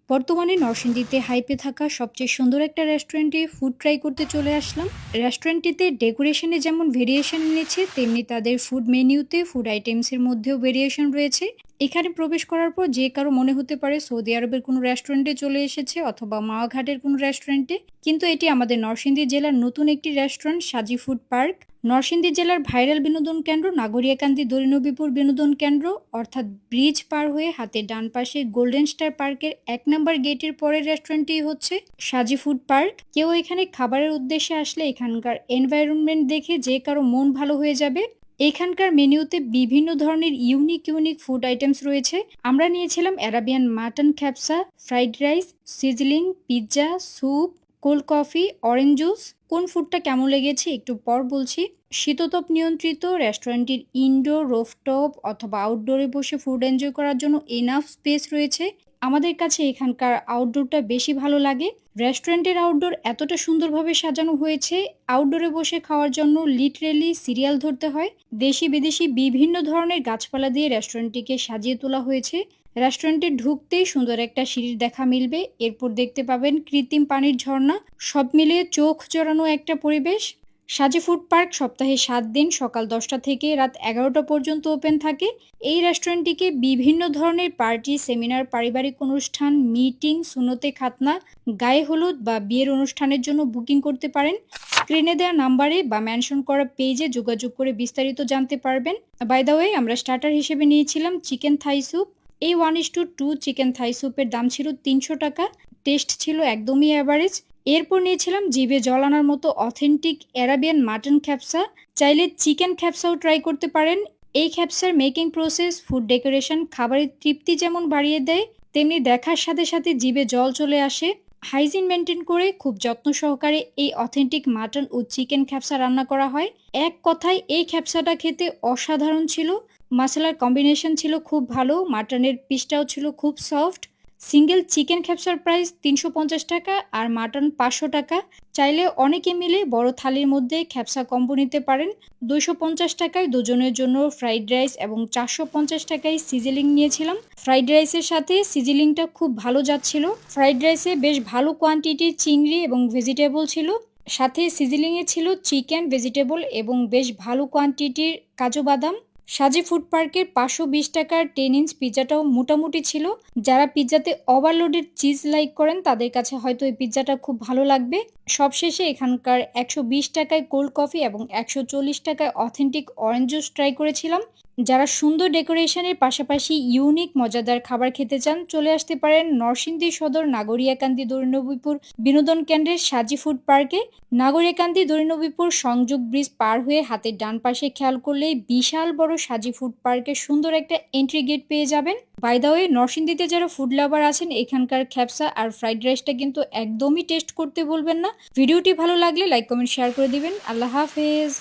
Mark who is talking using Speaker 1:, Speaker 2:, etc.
Speaker 1: বর্তমানে নরসিংদীতে হাইপে থাকা সবচেয়ে সুন্দর একটা রেস্টুরেন্টে ফুড ট্রাই করতে চলে আসলাম। রেস্টুরেন্টটিতে ডেকোরেশনে যেমন ভেরিয়েশন এনেছে, তেমনি তাদের ফুড মেনুতে ফুড আইটেমসের মধ্যেও ভেরিয়েশন রয়েছে। এখানে প্রবেশ করার পর যে কারো মনে হতে পারে সৌদি আরবের কোনো রেস্টুরেন্টে চলে এসেছে অথবা মাওয়াঘাটের কোনো রেস্টুরেন্টে, কিন্তু এটি আমাদের নরসিংদী জেলার নতুন একটি রেস্টুরেন্ট সাজি ফুড পার্ক। নরসিংদী জেলার ভাইরাল বিনোদন কেন্দ্র নাগরিয়াকান্দি দরিনবীপুর বিনোদন কেন্দ্র, অর্থাৎ ব্রিজ পার হয়ে হাতের ডান পাশে গোল্ডেন স্টার পার্কের ১ নম্বর গেটের পরের রেস্টুরেন্টটি হচ্ছে সাজি ফুড পার্ক। কেউ এখানে খাবারের উদ্দেশ্যে আসলে এখানকার এনভায়রনমেন্ট দেখে যে কারো মন ভালো হয়ে যাবে। এখানকার মেনুতে বিভিন্ন ধরনের ইউনিক ইউনিক ফুড আইটেমস রয়েছে। আমরা নিয়েছিলাম অ্যারাবিয়ান মাটন খ্যাপসা, fried rice, sizzling, pizza, soup, cold coffee, orange juice. কোন ফুডটা কেমন লেগেছে একটু পর বলছি। শীততাপ নিয়ন্ত্রিত রেস্টুরেন্টটির ইনডোর, রুফটপ অথবা আউটডোরে বসে ফুড এনজয় করার জন্য এনাফ স্পেস রয়েছে। আমাদের কাছে এখানকার আউটডোরটা বেশি ভালো লাগে। রেস্টুরেন্টের আউটডোর এতটা সুন্দরভাবে সাজানো হয়েছে, আউটডোরে বসে খাওয়ার জন্য লিটারেলি সিরিয়াল ধরতে হয়। দেশি বিদেশি বিভিন্ন ধরনের গাছপালা দিয়ে রেস্টুরেন্টটিকে সাজিয়ে তোলা হয়েছে। রেস্টুরেন্টে ঢুকতেই সুন্দর একটা সিঁড়ির দেখা মিলবে, এরপর দেখতে পাবেন কৃত্রিম পানির ঝর্ণা। সব মিলিয়ে চোখ জোড়ানো একটা পরিবেশ। সাজি ফুড পার্ক সপ্তাহে ৭ দিন সকাল ১০টা থেকে রাত ১১টা পর্যন্ত ওপেন থাকে। এই রেস্টুরেন্টটিকে বিভিন্ন ধরনের পার্টি, সেমিনার, পারিবারিক অনুষ্ঠান, মিটিং, সুন্নতে খাতনা, গায়ে হলুদ বা বিয়ের অনুষ্ঠানের জন্য বুকিং করতে পারেন। স্ক্রিনে দেওয়া নাম্বারে বা মেনশন করা পেজে যোগাযোগ করে বিস্তারিত জানতে পারবেন। বাই দ্য ওয়ে, আমরা স্টার্টার হিসেবে নিয়েছিলাম চিকেন থাই স্যুপ। এই 1:2 চিকেন থাই স্যুপের দাম ছিল ৩০০ টাকা। টেস্ট ছিল একদমই অ্যাভারেজ। এরপর নিয়েছিলাম জিভে জল আনার মতো অথেন্টিক অ্যারাবিয়ান মাটন খ্যাপসা। চাইলে চিকেন খ্যাপসাও ট্রাই করতে পারেন। এই খ্যাপসার মেকিং প্রসেস, ফুড ডেকোরেশন খাবারের তৃপ্তি যেমন বাড়িয়ে দেয়, তেমনি দেখার সাথে সাথে জিভে জল চলে আসে। হাইজিন মেনটেন করে খুব যত্ন সহকারে এই অথেন্টিক মাটন ও চিকেন খ্যাপসা রান্না করা হয়। এক কথায় এই খ্যাপসাটা খেতে অসাধারণ ছিল। মশলার কম্বিনেশন ছিল খুব ভালো, মাটনের পিসটাও ছিল খুব সফট। সিঙ্গেল চিকেন খ্যাপসার প্রাইস ৩৫০ টাকা আর মাটন ৫০০ টাকা। চাইলে অনেকে মিলে বড় থালির মধ্যে খ্যাপসা কম্বো নিতে পারেন। ২৫০ টাকায় দুজনের জন্য ফ্রাইড রাইস এবং ৪৫০ টাকায় সিজলিং নিয়েছিলাম। ফ্রাইড রাইসের সাথে সিজলিংটা খুব ভালো যাচ্ছিল। ফ্রাইড রাইসে বেশ ভালো কোয়ান্টিটির চিংড়ি এবং ভেজিটেবল ছিল, সাথে সিজলিংয়ে ছিল চিকেন, ভেজিটেবল এবং বেশ ভালো কোয়ান্টিটির কাজু বাদাম। সাজি ফুড পার্কের ৫২০ টাকার 10 ইঞ্চ পিৎজাটাও মোটামুটি ছিল। যারা পিৎজাতে ওভারলোডেড চিজ লাইক করেন তাদের কাছে হয়তো এই পিৎজাটা খুব ভালো লাগবে। সবশেষে এখানকার ১২০ টাকায় কোল্ড কফি এবং ১৪০ টাকায় অথেন্টিক অরেঞ্জ জুস ট্রাই করেছিলাম। যারা সুন্দর ডেকোরেশনের পাশাপাশি ইউনিক মজাদার খাবার খেতে চান, চলে আসতে পারেন নরসিংদী সদর নাগরিয়াকান্দি দরিনবীপুর বিনোদন কেন্দ্রের সাজি ফুড পার্কে। নাগরিকান্দি দরিনবীপুর সংযোগ ব্রিজ পার হয়ে হাতের ডান পাশে খেয়াল করলেই বিশাল বড় সাজি ফুড পার্কের সুন্দর একটা এন্ট্রি গেট পেয়ে যাবেন। বাই দ্য ওয়ে, নরসিংদীতে যারা ফুড লাভার আছেন এখানকার খ্যাপসা আর ফ্রাইড রাইসটা কিন্তু একদমই টেস্ট করতে বলবেন না। ভিডিওটি ভালো লাগলে লাইক, কমেন্ট, শেয়ার করে দিবেন। আল্লাহ হাফেজ।